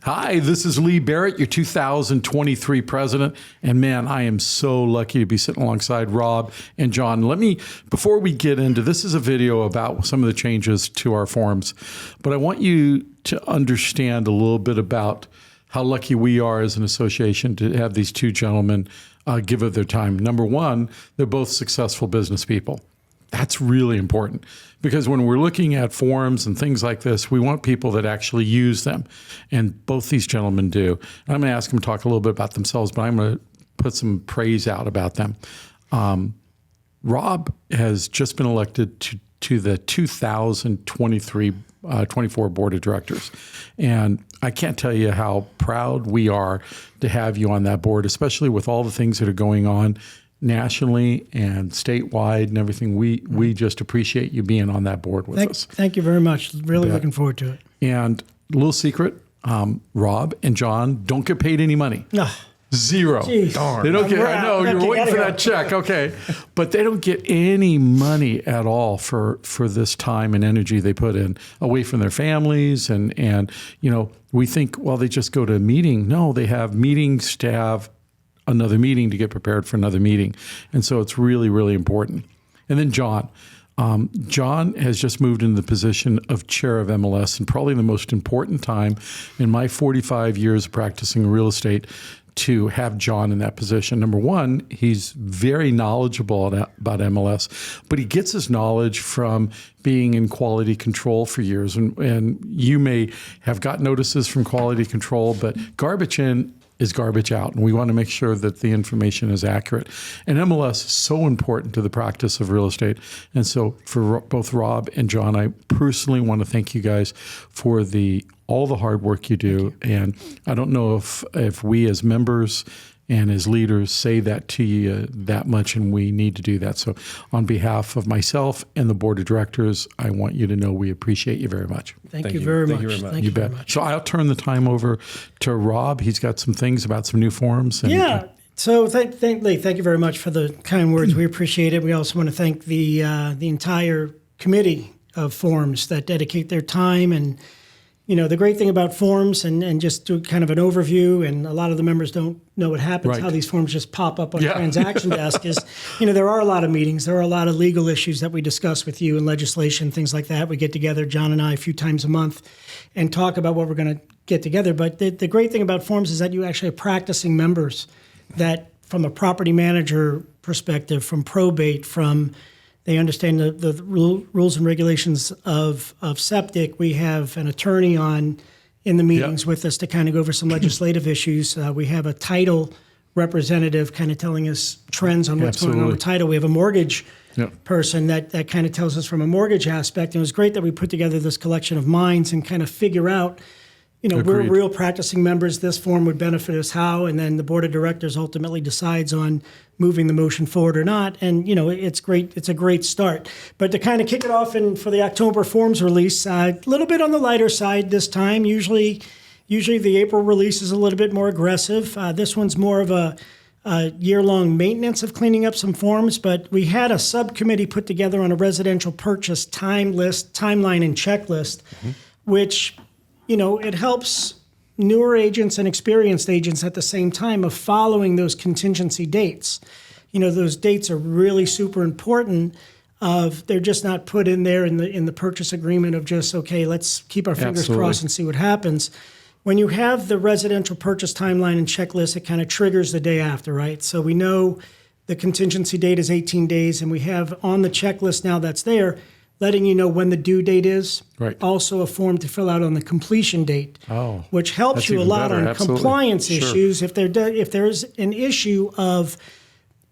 Hi, this is Lee Barrett, your 2023 president. And man, I am so lucky to be sitting alongside Rob and John. Before we get into this, is a video about some of the changes to our forms, but I want you to understand a little bit about how lucky we are as an association to have these two gentlemen give of their time. Number one, they're both successful business people. That's really important because when we're looking at forums and things like this, we want people that actually use them. And both these gentlemen do. And I'm going to ask them to talk a little bit about themselves, but I'm going to put some praise out about them. Rob has just been elected to the 24 board of directors. And I can't tell you how proud we are to have you on that board, especially with all the things that are going on nationally and statewide and everything. We just appreciate you being on that board with us. Thank you very much. Really looking forward to it. And a little secret, Rob and John don't get paid any money. No. Zero. Jeez. Darn. They don't get, I know, you're waiting for that check. Okay. But they don't get any money at all for this time and energy they put in away from their families. And we think, well, they just go to a meeting. No, they have meetings to have another meeting to get prepared for another meeting. And so it's really, really important. And then John. John has just moved into the position of chair of MLS, and probably the most important time in my 45 years of practicing real estate to have John in that position. Number one, he's very knowledgeable about MLS, but he gets his knowledge from being in quality control for years. And you may have got notices from quality control, but garbage in is garbage out. And we want to make sure that the information is accurate. And MLS is so important to the practice of real estate. And so for both Rob and John, I personally want to thank you guys for all the hard work you do. And I don't know if we as members and as leaders say that to you that much, and we need to do that. So on behalf of myself and the board of directors, I want you to know we appreciate you very much. Thank you very much. Thank you bet. So I'll turn the time over to Rob. He's got some things about some new forms. Yeah. So Lee, thank you very much for the kind words. We appreciate it. We also want to thank the entire committee of forms that dedicate their time. And the great thing about forms, and just do kind of an overview, and a lot of the members don't know what happens, how these forms just pop up on transaction desk is, there are a lot of meetings. There are a lot of legal issues that we discuss with you and legislation, things like that. We get together, John and I, a few times a month and talk about what we're going to get together. But the great thing about forms is that you actually have practicing members that, from a property manager perspective, from probate, they understand the rules and regulations of septic. We have an attorney in the meetings with us to kind of go over some legislative issues. We have a title representative kind of telling us trends on what's going on with title. We have a mortgage person that kind of tells us from a mortgage aspect. And it was great that we put together this collection of minds and kind of figure out, we're real practicing members. This form would benefit us how, and then the board of directors ultimately decides on moving the motion forward or not. And, it's great. It's a great start. But to kind of kick it off for the October forms release, a little bit on the lighter side this time. Usually the April release is a little bit more aggressive. This one's more of a year-long maintenance of cleaning up some forms, but we had a subcommittee put together on a residential purchase timeline and checklist, which it helps newer agents and experienced agents at the same time of following those contingency dates. Those dates are really super important. They're just not put in there in the purchase agreement of just, okay, let's keep our fingers crossed and see what happens. When you have the residential purchase timeline and checklist, it kind of triggers the day after, right? So we know the contingency date is 18 days, and we have on the checklist now that's there, letting you know when the due date is. Right. Also a form to fill out on the completion date, which helps you a lot on compliance issues. If there's an issue of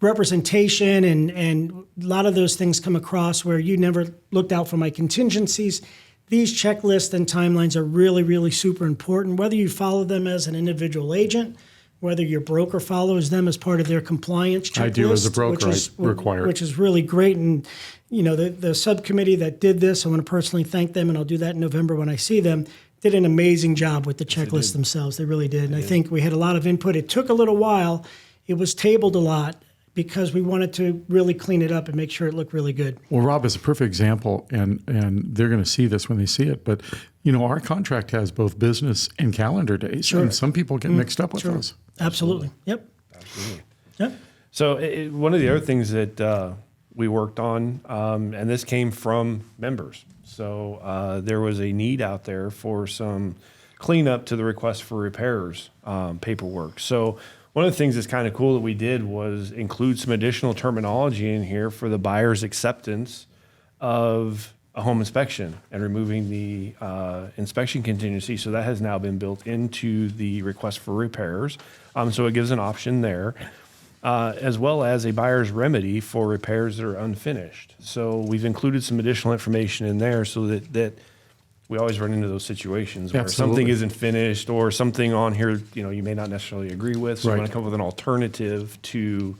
representation and a lot of those things come across where you never looked out for my contingencies, these checklists and timelines are really, really super important, whether you follow them as an individual agent, whether your broker follows them as part of their compliance checklist. I do as a broker, which is really great. And, the subcommittee that did this, I want to personally thank them, and I'll do that in November when I see them, did an amazing job with the checklists themselves. They really did. And I think we had a lot of input. It took a little while. It was tabled a lot. because we wanted to really clean it up and make sure it looked really good. Well, Rob is a perfect example, and they're going to see this when they see it. But, our contract has both business and calendar days. Sure. And some people get mixed up with those. Absolutely. Yep. Absolutely. Yep. So one of the other things that we worked on, and this came from members. So there was a need out there for some cleanup to the request for repairs paperwork. So one of the things that's kind of cool that we did was include some additional terminology in here for the buyer's acceptance of a home inspection and removing the inspection contingency. So that has now been built into the request for repairs. So it gives an option there, as well as a buyer's remedy for repairs that are unfinished. So we've included some additional information in there so that we always run into those situations where something isn't finished or something on here, you may not necessarily agree with. So we want to come up with an alternative to.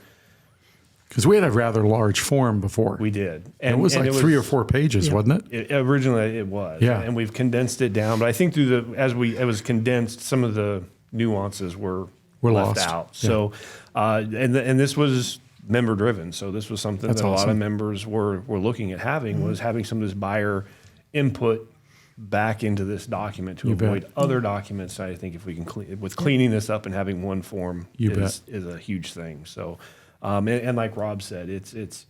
Because we had a rather large form before. We did. And it was like 3 or 4 pages, wasn't it? Originally it was. Yeah. And we've condensed it down. But I think it was condensed, some of the nuances were left lost out. So, and this was member driven. So this was something that a lot of members were looking at having, was having some of this buyer input back into this document to avoid other documents. I think if we can cleaning this up and having one form is a huge thing. So, and like Rob said, it's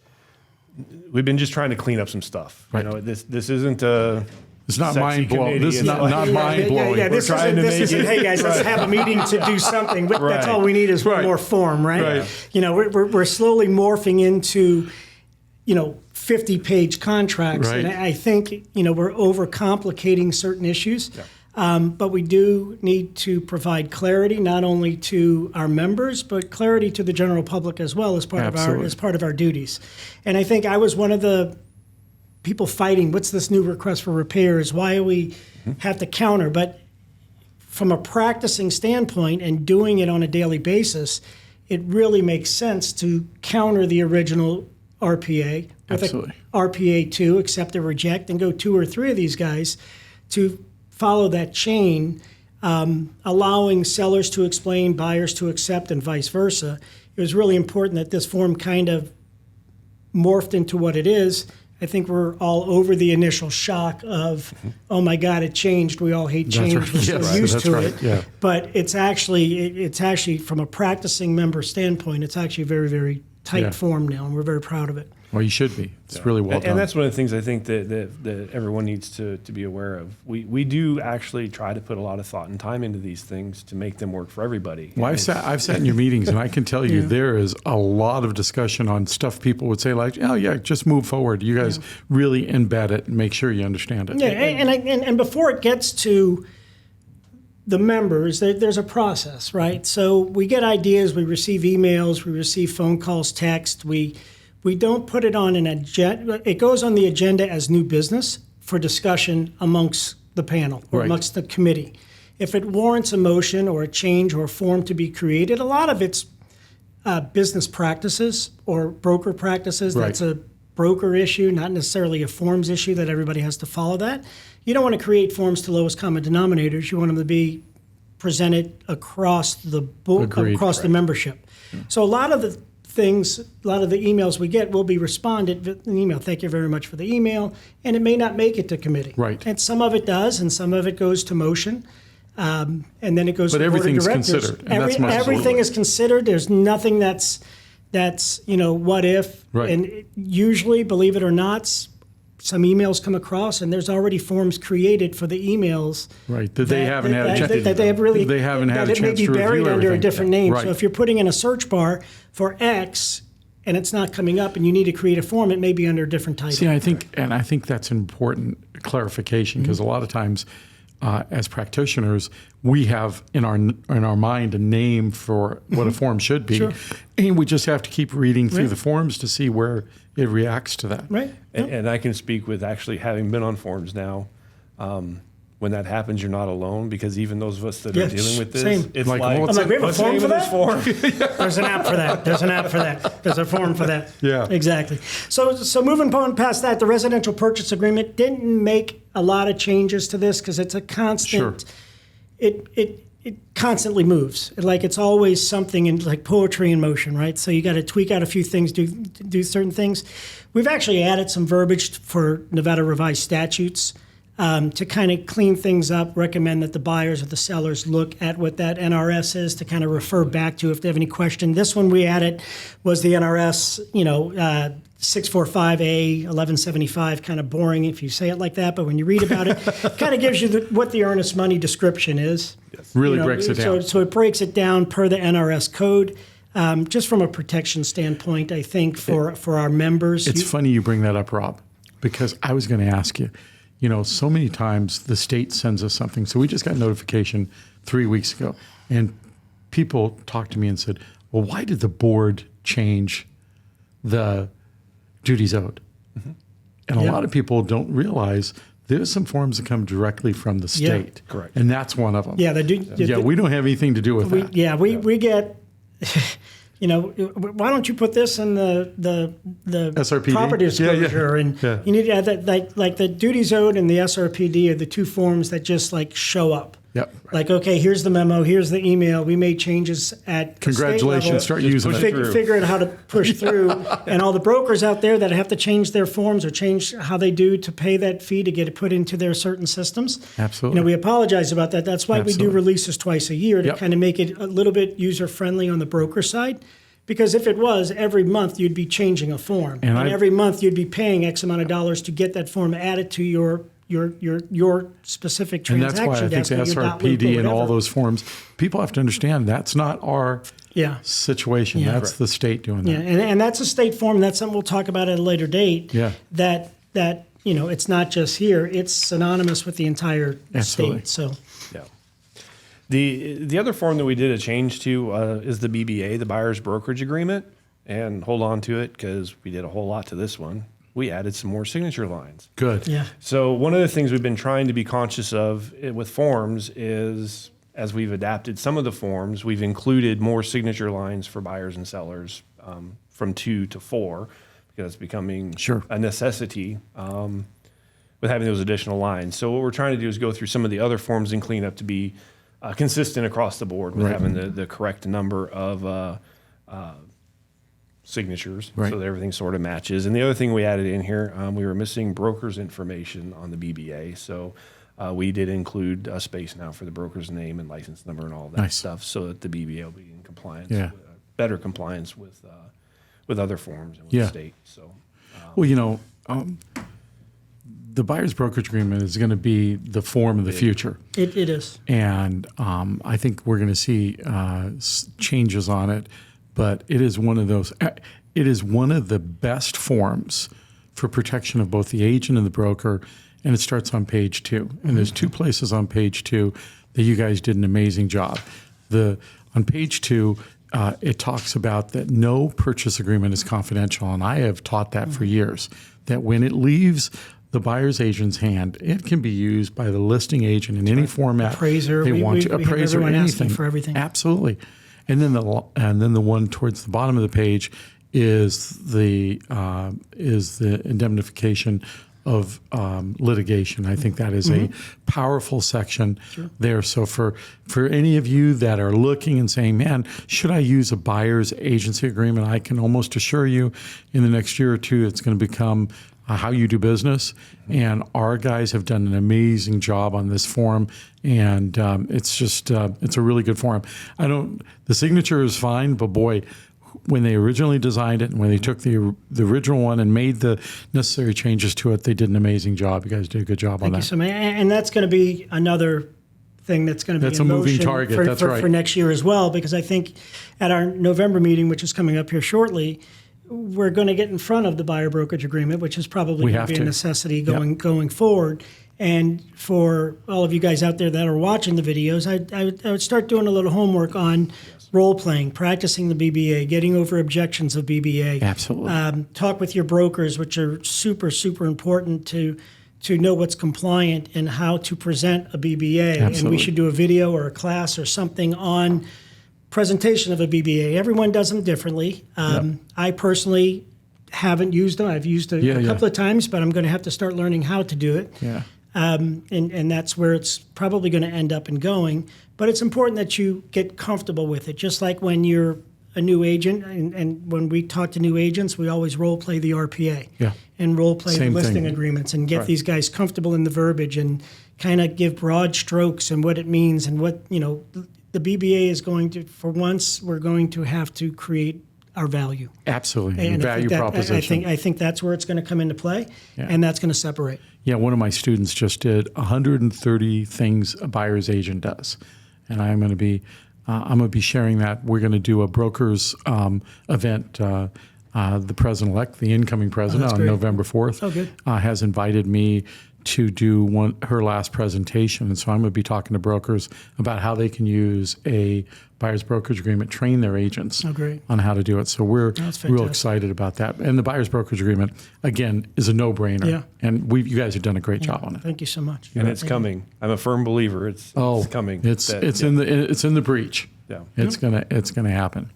we've been just trying to clean up some stuff. Right. This isn't a. It's not mind blowing. This is not mind blowing. Yeah, this isn't, hey guys, let's have a meeting to do something. That's all we need is one more form, right? We're slowly morphing into, 50-page contracts. Right. And I think, we're overcomplicating certain issues. Yeah. But we do need to provide clarity not only to our members, but clarity to the general public as well as part of our duties. And I think I was one of the people fighting, what's this new request for repairs? Why do we have to counter? But from a practicing standpoint and doing it on a daily basis, it really makes sense to counter the original RPA with a RPA 2, accept or reject, and go 2 or 3 of these guys to follow that chain, allowing sellers to explain, buyers to accept, and vice versa. It was really important that this form kind of morphed into what it is. I think we're all over the initial shock of, oh my God, it changed. We all hate change. We're so used to it. Yeah. But it's actually from a practicing member standpoint, it's actually very, very tight form now, and we're very proud of it. Well, you should be. It's really well done. And that's one of the things I think that everyone needs to be aware of. We do actually try to put a lot of thought and time into these things to make them work for everybody. Well, I've sat in your meetings, and I can tell you there is a lot of discussion on stuff people would say like, oh, yeah, just move forward. You guys really embed it and make sure you understand it. Yeah, and before it gets to the members, there's a process, right? So we get ideas, we receive emails, we receive phone calls, text. We don't put it on an agenda. It goes on the agenda as new business for discussion amongst the panel or amongst the committee. If it warrants a motion or a change or a form to be created, a lot of it's business practices or broker practices. Right. That's a broker issue, not necessarily a forms issue that everybody has to follow that. You don't want to create forms to lowest common denominators. You want them to be presented across the the membership. Yeah. So a lot of the emails we get will be responded with an email. Thank you very much for the email. And it may not make it to committee. Right. And some of it does, and some of it goes to motion. And then it goes to the board of directors. But everything's considered. And everything is considered. There's nothing that's what if. Right. And usually, believe it or not, some emails come across, and there's already forms created for the emails. Right. They haven't had a chance to it may be buried under a different name. Right. So if you're putting in a search bar for X and it's not coming up, and you need to create a form, it may be under a different title. See, I think that's an important clarification because a lot of times, as practitioners, we have in our mind a name for what a form should be, and we just have to keep reading through the forms to see where it reacts to that. Right. And I can speak with actually having been on forms now. When that happens, you're not alone because even those of us that are dealing with this, it's like we have a form for that? Form? There's an app for that. There's a form for that. Yeah. Exactly. So moving on past that, the residential purchase agreement didn't make a lot of changes to this because it's a constant. Sure. It it constantly moves. It's always something in like poetry in motion, right? So you got to tweak out a few things, do certain things. We've actually added some verbiage for Nevada revised statutes to kind of clean things up, recommend that the buyers or the sellers look at what that NRS is to kind of refer back to if they have any question. This one we added was the NRS, 645A 1175, kind of boring if you say it like that, but when you read about it, it kind of gives you what the earnest money description is. Yes. Really breaks it down. So it breaks it down per the NRS code. Just from a protection standpoint, I think for our members. It's funny you bring that up, Rob, because I was going to ask you, so many times the state sends us something. So we just got notification 3 weeks ago, and people talked to me and said, well, why did the board change the duties owed? Mm-hmm. And a lot of people don't realize there's some forms that come directly from the state. Yeah, correct. And that's one of them. Yeah, we don't have anything to do with that. We get, why don't you put this in the SRPD? property disclosure? Yeah. And you need to add that, like the duties owed and the SRPD are the two forms that just like show up. Yep. Like, okay, here's the memo, here's the email. We made changes at Congratulations, start using it. Figure out how to push through. And all the brokers out there that have to change their forms or change how they do to pay that fee to get it put into their certain systems. Absolutely. We apologize about that. That's why we do releases twice a year to kind of make it a little bit user-friendly on the broker side. Because if it was, every month you'd be changing a form. And every month you'd be paying X amount of dollars to get that form added to your specific transaction. And that's why I think the SRPD and all those forms, people have to understand that's not our situation. Yeah. That's the state doing that. Yeah, and that's a state form. That's something we'll talk about at a later date. Yeah. That it's not just here. It's synonymous with the entire Absolutely. state. So. Yeah. The other form that we did a change to is the BBA, the Buyer's Brokerage Agreement. And hold on to it because we did a whole lot to this one. We added some more signature lines. Good. Yeah. So one of the things we've been trying to be conscious of with forms is, as we've adapted some of the forms, we've included more signature lines for buyers and sellers from 2 to 4 because it's becoming a necessity with having those additional lines. So what we're trying to do is go through some of the other forms and clean up to be consistent across the board with having the correct number of signatures, so that everything sort of matches. And the other thing we added in here, we were missing broker's information on the BBA, so we did include a space now for the broker's name and license number and all that stuff, so that the BBA will be in compliance, better compliance with other forms and with the state. So, the buyer's brokerage agreement is going to be the form of the future. It is. And I think we're going to see changes on it. But it is one of those. It is one of the best forms for protection of both the agent and the broker, and it starts on page 2. And there's 2 places on page 2 that you guys did an amazing job. On page 2, it talks about that no purchase agreement is confidential, and I have taught that for years. That when it leaves the buyer's agent's hand, it can be used by the listing agent in any format appraiser, they want to. Appraiser, anything for everything. Absolutely. And then the one towards the bottom of the page is the indemnification of litigation. I think that is a powerful section there. So for any of you that are looking and saying, man, should I use a buyer's agency agreement? I can almost assure you in the next year or two, it's going to become how you do business. And our guys have done an amazing job on this form. And it's just, it's a really good form. The signature is fine, but boy, when they originally designed it and when they took the original one and made the necessary changes to it, they did an amazing job. You guys did a good job on that. Thank you so much. And that's going to be another thing that's going to be that's a moving target. For next year as well, because I think at our November meeting, which is coming up here shortly, we're going to get in front of the buyer brokerage agreement, which is probably going to be a necessity going forward. And for all of you guys out there that are watching the videos, I would start doing a little homework on role playing, practicing the BBA, getting over objections of BBA. Absolutely. Talk with your brokers, which are super, super important to know what's compliant and how to present a BBA. Absolutely. And we should do a video or a class or something on presentation of a BBA. Everyone does them differently. I personally haven't used them. I've used it a couple of times, but I'm going to have to start learning how to do it. Yeah. And that's where it's probably going to end up and going. But it's important that you get comfortable with it, just like when you're a new agent, and when we talk to new agents, we always role play the RPA and role play the Same listing thing. agreements and get these guys comfortable in the verbiage and kind of give broad strokes and what it means and what, the BBA is going to, for once, we're going to have to create our value. Absolutely. And Value proposition. I think that's where it's going to come into play, and that's going to separate. Yeah, one of my students just did 130 things a buyer's agent does, and I'm going to be sharing that. We're going to do a brokers event. The president-elect, the incoming president, on great. November 4th, Oh, good. Has invited me to do her last presentation, and so I'm going to be talking to brokers about how they can use a buyer's brokerage agreement, train their agents great. on how to do it. So we're That's real fantastic. excited about that. And the buyer's brokerage agreement, again, is a no-brainer. Yeah. And you guys have done a great job on it. Thank you so much. And it's coming. I'm a firm believer. It's coming. It's in the breach. Yeah. It's gonna happen.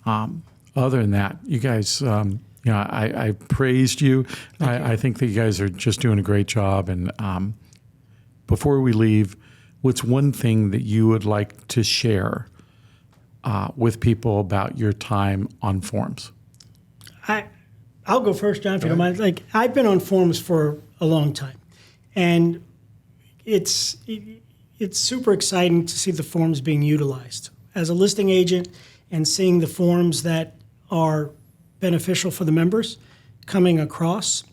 Other than that, you guys, I praised you. I think that you guys are just doing a great job. And before we leave, what's one thing that you would like to share with people about your time on forums? I'll go first, John, if you don't mind. Like, I've been on forums for a long time, and it's super exciting to see the forums being utilized. As a listing agent and seeing the forums that are beneficial for the members coming across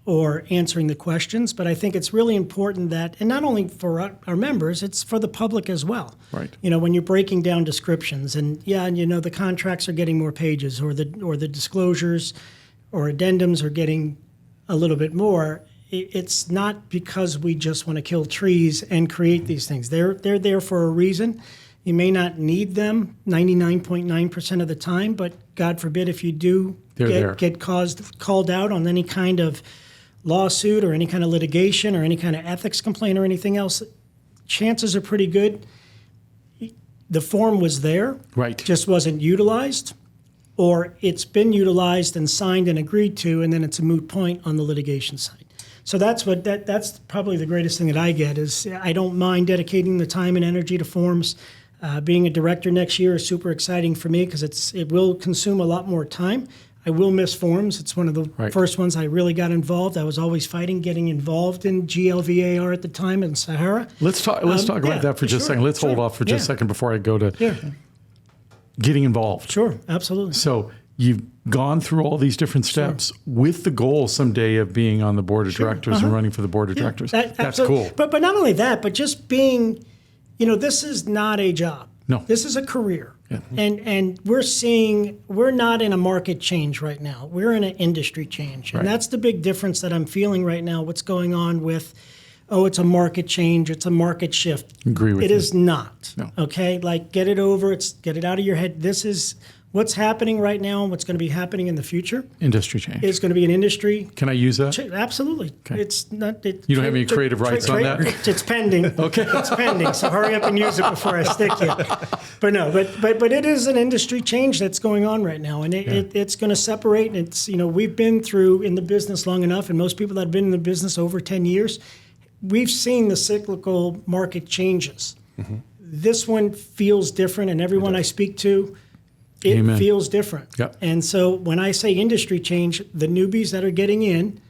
or answering the questions, but I think it's really important that, and not only for our members, it's for the public as well. Right. When you're breaking down descriptions and the contracts are getting more pages or the disclosures or addendums are getting a little bit more, it's not because we just want to kill trees and create these things. They're there for a reason. You may not need them 99.9% of the time, but God forbid if you do get called out on any kind of lawsuit or any kind of litigation or any kind of ethics complaint or anything else, chances are pretty good the form was there, Right. just wasn't utilized, or it's been utilized and signed and agreed to, and then it's a moot point on the litigation side. So that's probably the greatest thing that I get is I don't mind dedicating the time and energy to forms. Being a director next year is super exciting for me because it will consume a lot more time. I will miss forms. It's one of the first ones I really got involved. I was always fighting getting involved in GLVAR at the time in Sahara. Let's talk about that for just a second. Let's hold off for just a second before I go to getting involved. Sure, absolutely. So you've gone through all these different steps with the goal someday of being on the board of directors and running for the board of directors. That's cool. But not only that, but just being, this is not a job. No. This is a career. Yeah. And we're not in a market change right now. We're in an industry change. And that's the big difference that I'm feeling right now. What's going on with, it's a market change, it's a market shift. Agree with you. It is not. No. Okay? Like, get it over. Get it out of your head. This is what's happening right now and what's going to be happening in the future. Industry change. It's going to be an industry. Can I use that? Absolutely. Okay. It's not. You don't have any creative rights on that? It's pending. Okay. It's pending. So hurry up and use it before I stick you. But no. But it is an industry change that's going on right now, and it's going to separate. And it's we've been through in the business long enough, and most people that have been in the business over 10 years, we've seen the cyclical market changes. Mm-hmm. This one feels different, and everyone I speak to. It Amen. feels different. Yep. And so when I say industry change, the newbies that are getting in,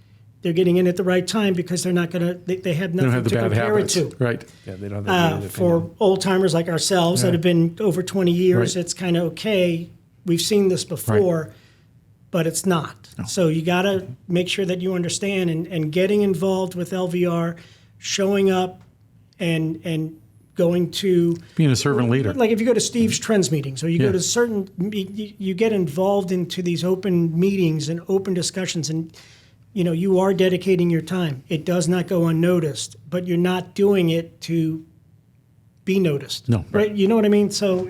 they're getting in at the right time because they're not going to, they have nothing to compare it to. Right. Yeah, they don't have that for old timers like ourselves that have been over 20 years, Right. it's kind of okay. We've seen this before, but it's not. No. So you got to make sure that you understand and getting involved with LVR, showing up and going to Being a servant leader. like if you go to Steve's Trends meetings or you go to certain, you get involved into these open meetings and open discussions, and you are dedicating your time. It does not go unnoticed, but you're not doing it to be noticed. No. Right? You know what I mean? So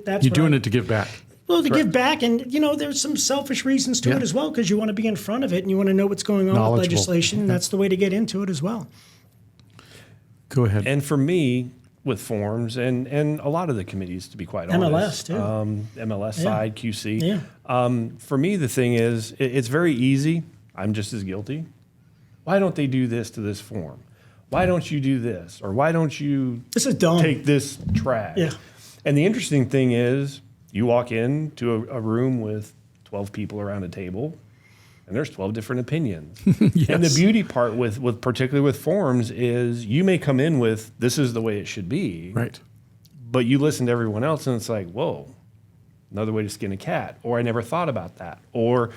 that's You're doing it to give back. Well, to give back, and there's some selfish reasons to it as well, because you want to be in front of it and you want to know what's going on with legislation, and that's the way to get into it as well. Go ahead. And for me, with forms and a lot of the committees, to be quite honest. MLS, too. MLS side, QC. Yeah. For me, the thing is, it's very easy. I'm just as guilty. Why don't they do this to this form? why don't you do this? Or why don't you This is dumb. take this track? Yeah. And the interesting thing is you walk into a room with 12 people around a table, and there's 12 different opinions. Yes. And the beauty part with particularly with forums is you may come in with, this is the way it should be. Right. But you listen to everyone else and it's like, whoa, another way to skin a cat. Or I never thought about that. Or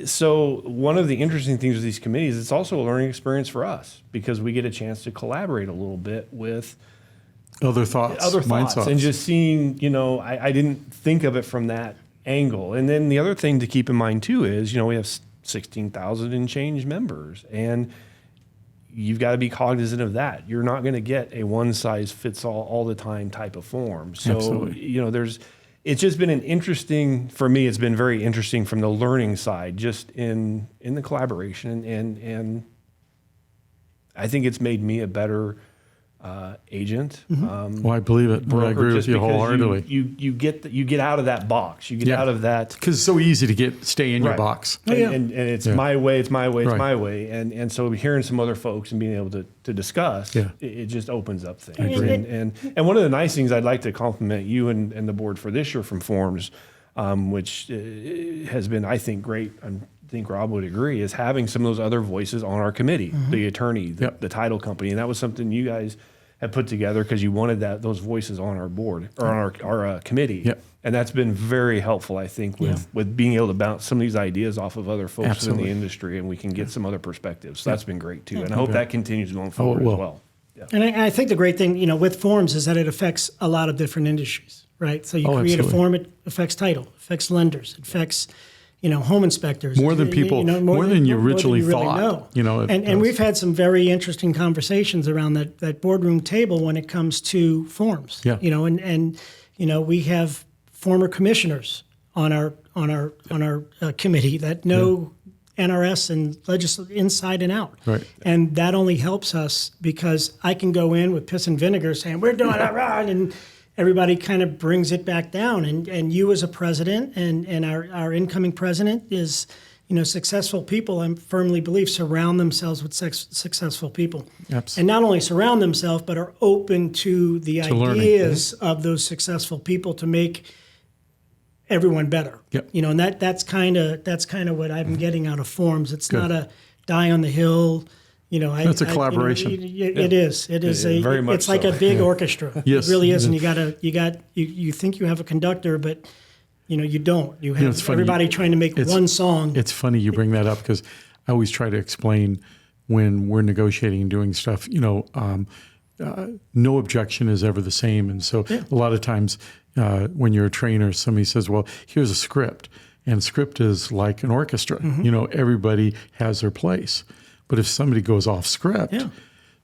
so one of the interesting things with these committees, it's also a learning experience for us because we get a chance to collaborate a little bit with Other thoughts. and just seeing, I didn't think of it from that angle. And then the other thing to keep in mind too is, we have 16,000 and change members, and you've got to be cognizant of that. You're not going to get a one size fits all the time type of form. So, Absolutely. it's just been for me, it's been very interesting from the learning side, just in the collaboration. And I think it's made me a better agent. Well, I believe it. I agree with you wholeheartedly. You get out of that box. You get out of that. Because it's so easy to stay in your box. And it's my way, it's my way, it's Right. my way. And so hearing some other folks and being able to discuss, it just opens up things. And one of the nice things I'd like to compliment you and the board for this year from Forms, which has been, I think, great. I think Rob would agree, is having some of those other voices on our committee, the attorney, the title company. And that was something you guys had put together because you wanted those voices on our board or on our committee. Yep. And that's been very helpful, I think, with being able to bounce some of these ideas off of other folks in the industry, and we can get some other perspectives. So that's been great too. And I hope that continues going forward as well. Yeah. And I think the great thing, with forms is that it affects a lot of different industries, right? So you create absolutely. a form, it affects title, affects lenders, it affects, home inspectors. More than people, more than you originally thought. And we've had some very interesting conversations around that boardroom table when it comes to forms. Yeah. And we have former commissioners on our committee that know NRS and legislation inside and out. Right. And that only helps us because I can go in with piss and vinegar saying, we're doing it right, and everybody kind of brings it back down. And you as a president and our incoming president is, successful people, I firmly believe, surround themselves with successful people. Absolutely. And not only surround themselves, but are open to the ideas learning. of those successful people to make everyone better. Yep. And that's kind of what I'm getting out of forms. It's not a die on the hill. It's a collaboration. It is. It is very much It's like so. a big orchestra. Yes. It really is. And you think you have a conductor, but you don't. You have it's funny. everybody trying to make one song. It's funny you bring that up because I always try to explain when we're negotiating and doing stuff, no objection is ever the same. And so a lot of times when you're a trainer, somebody says, well, here's a script. And script is like an orchestra. Everybody has their place. But if somebody goes off script,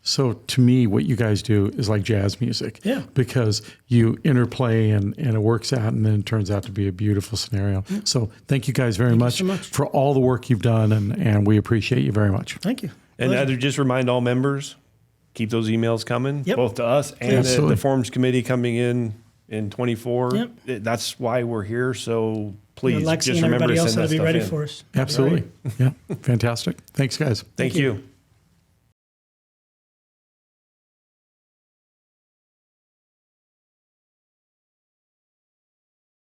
so to me, what you guys do is like jazz music. Yeah. Because you interplay and it works out and then it turns out to be a beautiful scenario. So thank you guys very much, so much for all the work you've done and we appreciate you very much. Thank you. And I'd just remind all members, keep those emails coming, Yep. both to us and Absolutely. the Forms Committee coming in 24. Yep. That's why we're here. So please Lexi just and remember everybody to else send ought that to be stuff ready in. for us. Absolutely. Yeah. Fantastic. Thanks, guys. Thank you.